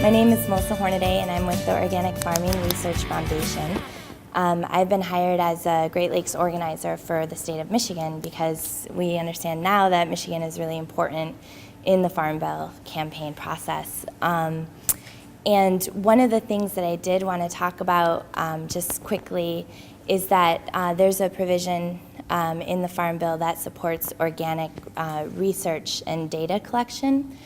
My name is Melissa Hornaday, and I'm with the Organic Farming Research Foundation. I've been hired as a Great Lakes organizer for the state of Michigan because we understand now that Michigan is really important in the Farm Bill campaign process. And one of the things that I did want to talk about just quickly is that there's a provision in the Farm Bill that supports organic research and data collection,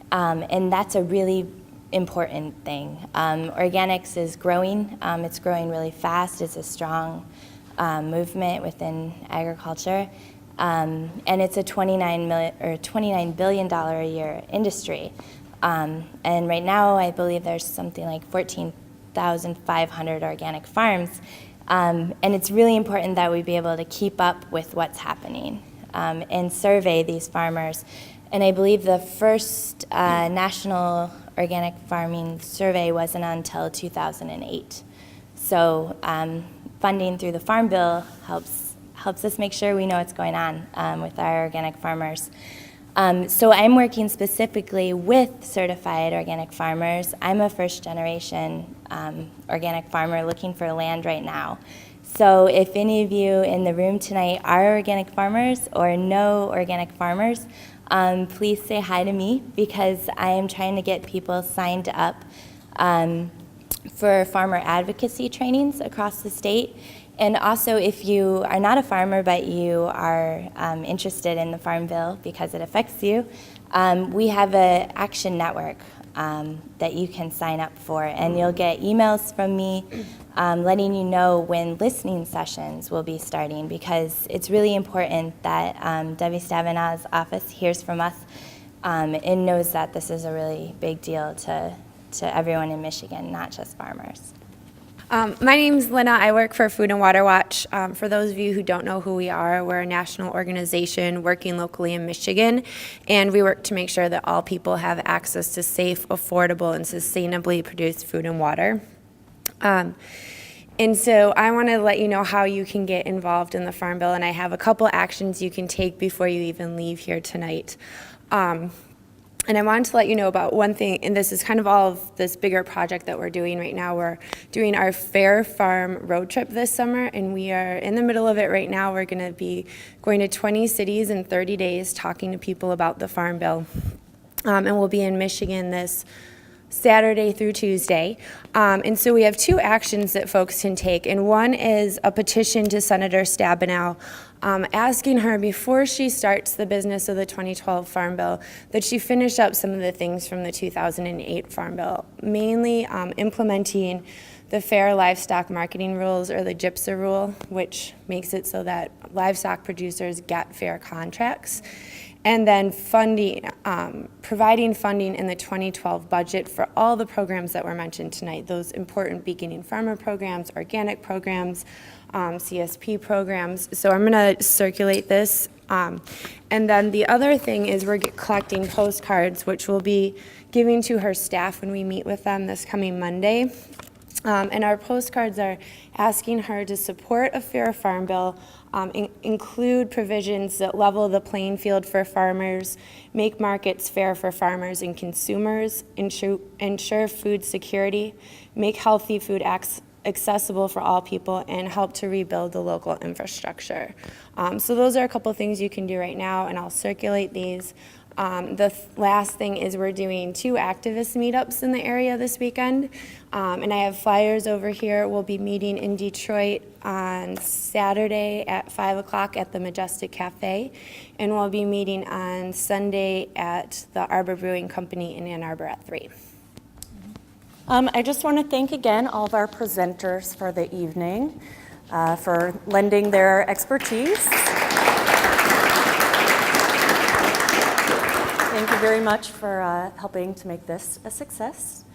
and that's a really important thing. Organics is growing. It's growing really fast. It's a strong movement within agriculture, and it's a $29 billion a year industry. And right now, I believe there's something like 14,500 organic farms, and it's really important that we be able to keep up with what's happening and survey these farmers. And I believe the first national organic farming survey wasn't until 2008. So funding through the Farm Bill helps us make sure we know what's going on with our organic farmers. So I'm working specifically with certified organic farmers. I'm a first-generation organic farmer looking for land right now. So if any of you in the room tonight are organic farmers or know organic farmers, please say hi to me because I am trying to get people signed up for farmer advocacy trainings across the state. And also, if you are not a farmer but you are interested in the Farm Bill because it affects you, we have an action network that you can sign up for, and you'll get emails from me letting you know when listening sessions will be starting, because it's really important that Debbie Stavenaw's office hears from us and knows that this is a really big deal to everyone in Michigan, not just farmers. My name's Lynna. I work for Food and Water Watch. For those of you who don't know who we are, we're a national organization working locally in Michigan, and we work to make sure that all people have access to safe, affordable, and sustainably produced food and water. And so I want to let you know how you can get involved in the Farm Bill, and I have a couple actions you can take before you even leave here tonight. And I wanted to let you know about one thing, and this is kind of all of this bigger project that we're doing right now. We're doing our Fair Farm road trip this summer, and we are in the middle of it right now. We're going to be going to 20 cities in 30 days talking to people about the Farm Bill. And we'll be in Michigan this Saturday through Tuesday. And so we have two actions that folks can take, and one is a petition to Senator Stabenow asking her before she starts the business of the 2012 Farm Bill that she finish up some of the things from the 2008 Farm Bill, mainly implementing the Fair Livestock Marketing Rules, or the GIPSA rule, which makes it so that livestock producers get fair contracts, and then funding, providing funding in the 2012 budget for all the programs that were mentioned tonight, those important beginning farmer programs, organic programs, CSP programs. So I'm going to circulate this. And then the other thing is we're collecting postcards, which we'll be giving to her staff when we meet with them this coming Monday. And our postcards are asking her to support a fair farm bill, include provisions that level the playing field for farmers, make markets fair for farmers and consumers, ensure food security, make healthy food accessible for all people, and help to rebuild the local infrastructure. So those are a couple things you can do right now, and I'll circulate these. The last thing is we're doing 2 activist meetups in the area this weekend, and I have flyers over here. We'll be meeting in Detroit on Saturday at 5 o'clock at the Majestic Cafe, and we'll be meeting on Sunday at the Arbor Brewing Company in Ann Arbor at 3. I just want to thank again all of our presenters for the evening for lending their expertise. Thank you very much for helping to make this a success.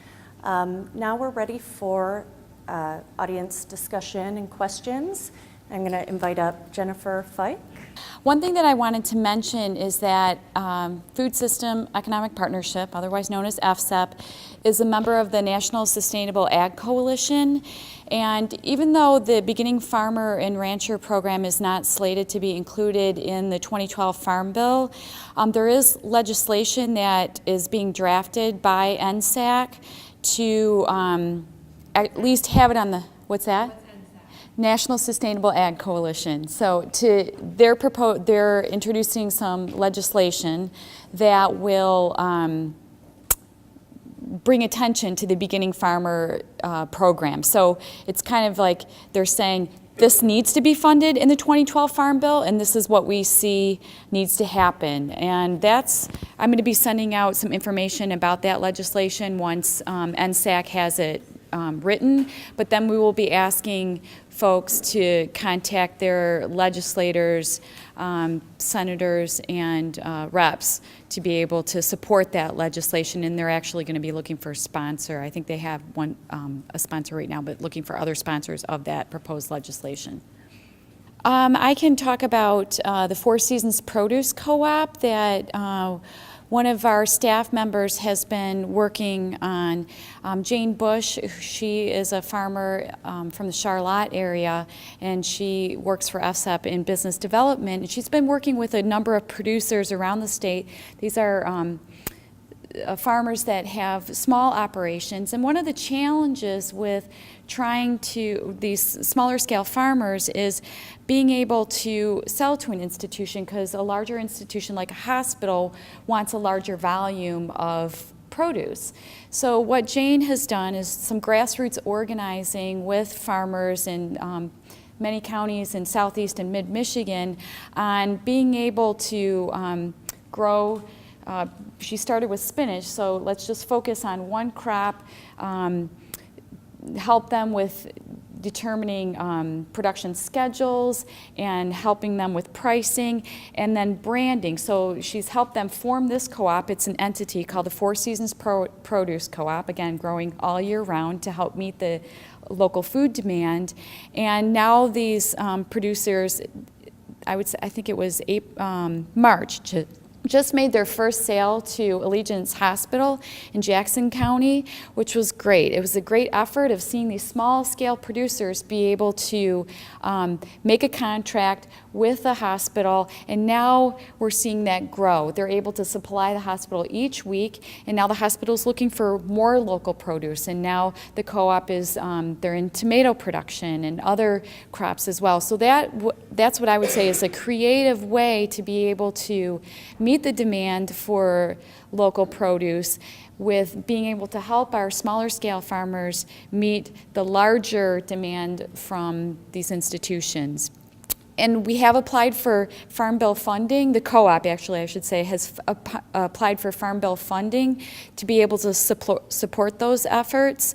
Now we're ready for audience discussion and questions. I'm going to invite up Jennifer Fike. One thing that I wanted to mention is that Food System Economic Partnership, otherwise known as FSEP, is a member of the National Sustainable Ag Coalition. And even though the Beginning Farmer and Rancher program is not slated to be included in the 2012 Farm Bill, there is legislation that is being drafted by NSAC to at least have it on the, what's that? National Sustainable Ag Coalition. So they're introducing some legislation that will bring attention to the beginning farmer program. So it's kind of like they're saying this needs to be funded in the 2012 Farm Bill, and this is what we see needs to happen. And I'm going to be sending out some information about that legislation once NSAC has it written, but then we will be asking folks to contact their legislators, senators, and reps to be able to support that legislation, and they're actually going to be looking for a sponsor. I think they have a sponsor right now, but looking for other sponsors of that proposed legislation. I can talk about the Four Seasons Produce Co-op that one of our staff members has been working on. Jane Bush, she is a farmer from the Charlotte area, and she works for FSEP in business development. And she's been working with a number of producers around the state. These are farmers that have small operations, and one of the challenges with trying to, these smaller scale farmers, is being able to sell to an institution, because a larger institution like a hospital wants a larger volume of produce. So what Jane has done is some grassroots organizing with farmers in many counties in southeast and mid-Michigan on being able to grow. She started with spinach, so let's just focus on one crop, help them with determining production schedules and helping them with pricing, and then branding. So she's helped them form this co-op. It's an entity called the Four Seasons Produce Co-op, again, growing all year round to help meet the local food demand. And now these producers, I think it was March, just made their first sale to Allegiance Hospital in Jackson County, which was great. It was a great effort of seeing these small-scale producers be able to make a contract with the hospital, and now we're seeing that grow. They're able to supply the hospital each week, and now the hospital's looking for more local produce, and now the co-op is, they're in tomato production and other crops as well. So that's what I would say is a creative way to be able to meet the demand for local produce with being able to help our smaller scale farmers meet the larger demand from these institutions. And we have applied for Farm Bill funding. The co-op, actually, I should say, has applied for Farm Bill funding to be able to support those efforts.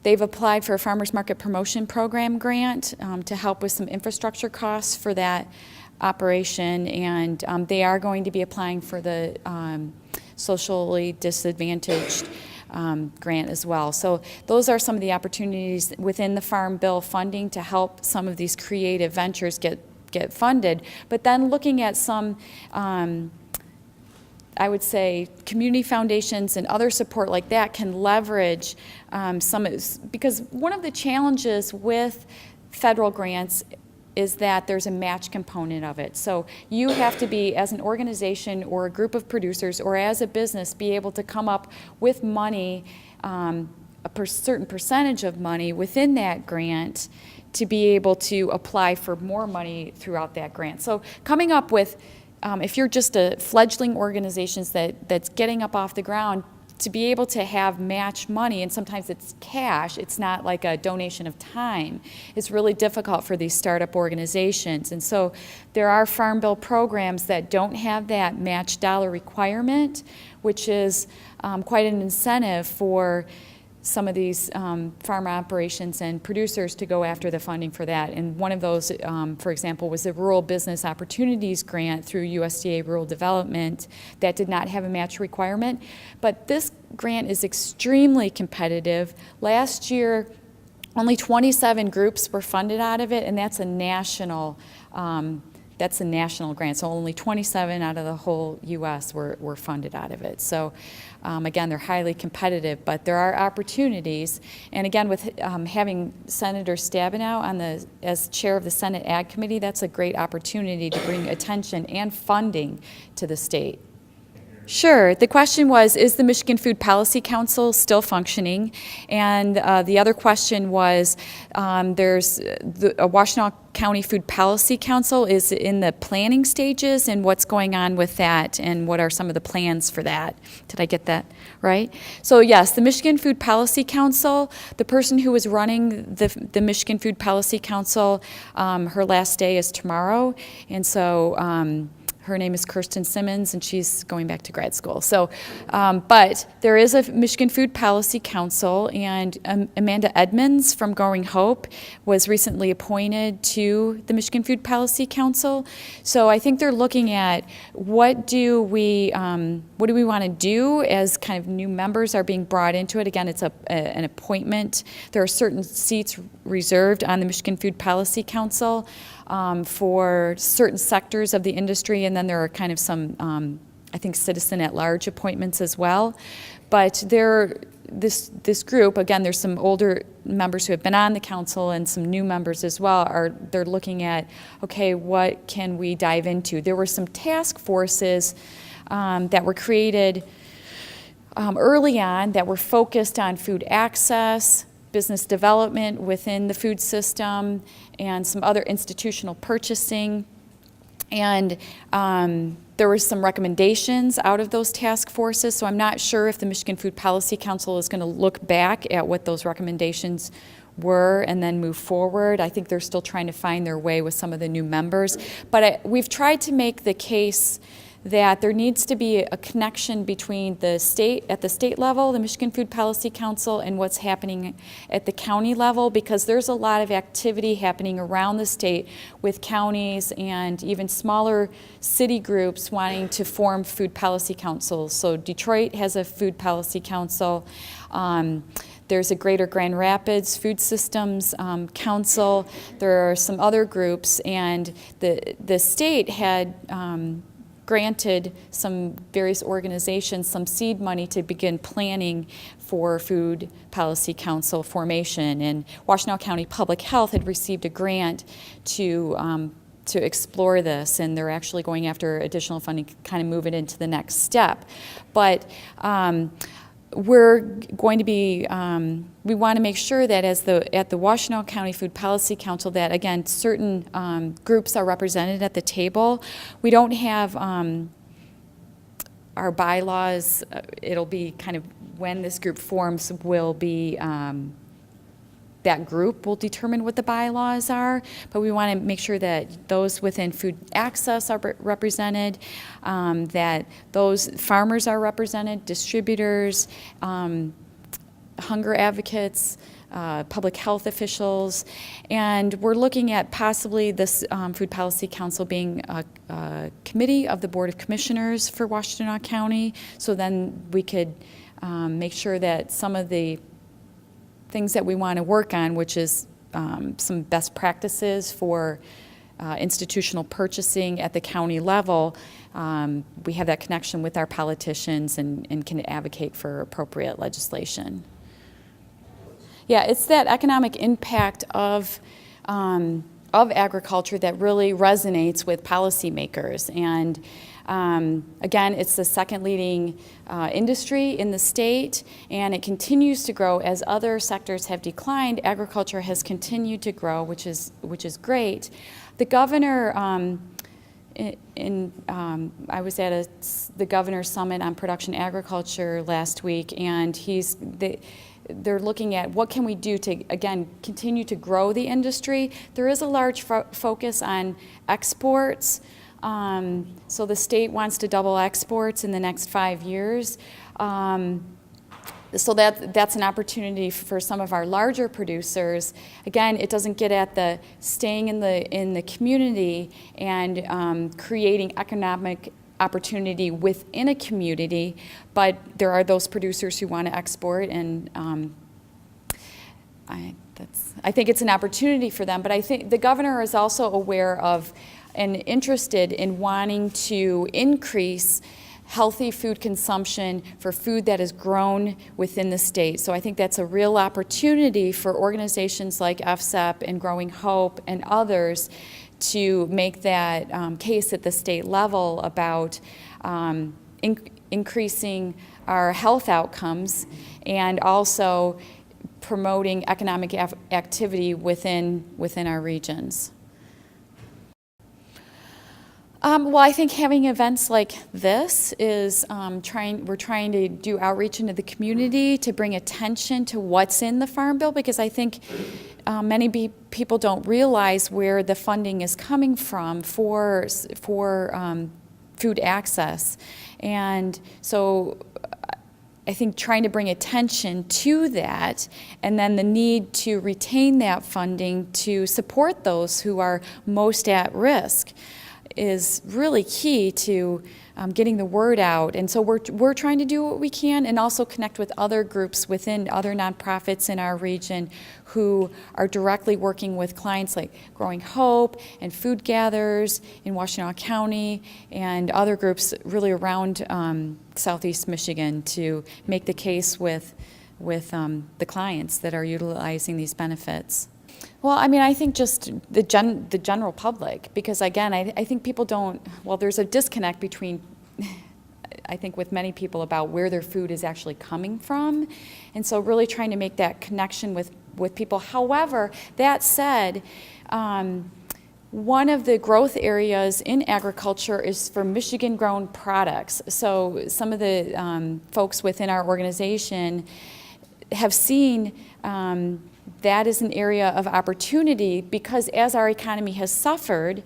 They've applied for a Farmers Market Promotion Program grant to help with some infrastructure costs for that operation, and they are going to be applying for the socially disadvantaged grant as well. So those are some of the opportunities within the Farm Bill funding to help some of these creative ventures get funded. But then looking at some, I would say, community foundations and other support like that can leverage because one of the challenges with federal grants is that there's a match component of it. So you have to be, as an organization or a group of producers or as a business, be able to come up with money, certain percentage of money within that grant to be able to apply for more money throughout that grant. So coming up with, if you're just a fledgling organization that's getting up off the ground, to be able to have match money, and sometimes it's cash, it's not like a donation of time, it's really difficult for these startup organizations. And so there are Farm Bill programs that don't have that match dollar requirement, which is quite an incentive for some of these farm operations and producers to go after the funding for that. And one of those, for example, was the Rural Business Opportunities Grant through USDA Rural Development that did not have a match requirement. But this grant is extremely competitive. Last year, only 27 groups were funded out of it, and that's a national grant. So only 27 out of the whole U.S. were funded out of it. So again, they're highly competitive, but there are opportunities. And again, with having Senator Stabenow as chair of the Senate Ag Committee, that's a great opportunity to bring attention and funding to the state. Sure. The question was, is the Michigan Food Policy Council still functioning? And the other question was, there's the Washtenaw County Food Policy Council is in the planning stages, and what's going on with that, and what are some of the plans for that? Did I get that right? So yes, the Michigan Food Policy Council, the person who is running the Michigan Food Policy Council, her last day is tomorrow, and so her name is Kirsten Simmons, and she's going back to grad school. So, but there is a Michigan Food Policy Council, and Amanda Edmonds from Growing Hope was recently appointed to the Michigan Food Policy Council. So I think they're looking at what do we want to do as kind of new members are being brought into it. Again, it's an appointment. There are certain seats reserved on the Michigan Food Policy Council for certain sectors of the industry, and then there are kind of some, I think, citizen at-large appointments as well. But this group, again, there's some older members who have been on the council and some new members as well, they're looking at, okay, what can we dive into? There were some task forces that were created early on that were focused on food access, business development within the food system, and some other institutional purchasing. And there were some recommendations out of those task forces, so I'm not sure if the Michigan Food Policy Council is going to look back at what those recommendations were and then move forward. I think they're still trying to find their way with some of the new members. But we've tried to make the case that there needs to be a connection between the state, at the state level, the Michigan Food Policy Council, and what's happening at the county level, because there's a lot of activity happening around the state with counties and even smaller city groups wanting to form food policy councils. So Detroit has a food policy council. There's a Greater Grand Rapids Food Systems Council. There are some other groups, and the state had granted some various organizations some seed money to begin planning for Food Policy Council formation. And Washtenaw County Public Health had received a grant to explore this, and they're actually going after additional funding, kind of move it into the next step. But we're going to be, we want to make sure that at the Washtenaw County Food Policy Council that, again, certain groups are represented at the table. We don't have our bylaws, it'll be kind of when this group forms will be, that group will determine what the bylaws are, but we want to make sure that those within food access are represented, that those farmers are represented, distributors, hunger advocates, public health officials, and we're looking at possibly this Food Policy Council being a committee of the Board of Commissioners for Washtenaw County, so then we could make sure that some of the things that we want to work on, which is some best practices for institutional purchasing at the county level, we have that connection with our politicians and can advocate for appropriate legislation. Yeah, it's that economic impact of agriculture that really resonates with policymakers. And again, it's the second leading industry in the state, and it continues to grow as other sectors have declined. Agriculture has continued to grow, which is great. The governor, I was at the governor's summit on production agriculture last week, and they're looking at what can we do to, again, continue to grow the industry. There is a large focus on exports. So the state wants to double exports in the next 5 years. So that's an opportunity for some of our larger producers. Again, it doesn't get at the staying in the community and creating economic opportunity within a community, but there are those producers who want to export, and I think it's an opportunity for them. But I think the governor is also aware of and interested in wanting to increase healthy food consumption for food that is grown within the state. So I think that's a real opportunity for organizations like FSEP and Growing Hope and others to make that case at the state level about increasing our health outcomes and also promoting economic activity within our regions. Well, I think having events like this is we're trying to do outreach into the community to bring attention to what's in the Farm Bill, because I think many people don't realize where the funding is coming from for food access. And so I think trying to bring attention to that, and then the need to retain that funding to support those who are most at risk, is really key to getting the word out. And so we're trying to do what we can and also connect with other groups within other nonprofits in our region who are directly working with clients like Growing Hope and Food Gatherers in Washtenaw County and other groups really around Southeast Michigan to make the case with the clients that are utilizing these benefits. Well, I mean, I think just the general public, because again, I think people don't, well, there's a disconnect between, I think with many people about where their food is actually coming from. And so really trying to make that connection with people. However, that said, one of the growth areas in agriculture is for Michigan-grown products. So some of the folks within our organization have seen that is an area of opportunity, because as our economy has suffered,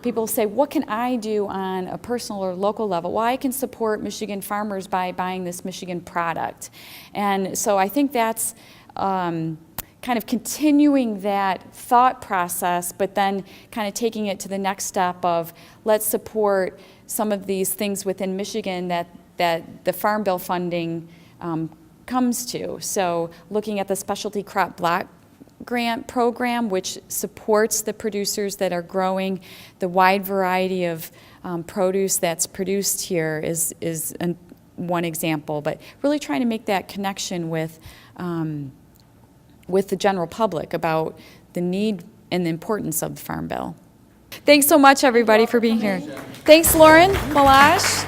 people say, what can I do on a personal or local level? Well, I can support Michigan farmers by buying this Michigan product. And so I think that's kind of continuing that thought process, but then kind of taking it to the next step of let's support some of these things within Michigan that the Farm Bill funding comes to. So looking at the Specialty Crop Block Grant program, which supports the producers that are growing the wide variety of produce that's produced here is one example, but really trying to make that connection with the general public about the need and the importance of the Farm Bill. Thanks so much, everybody, for being here. Thanks, Lauren Malash.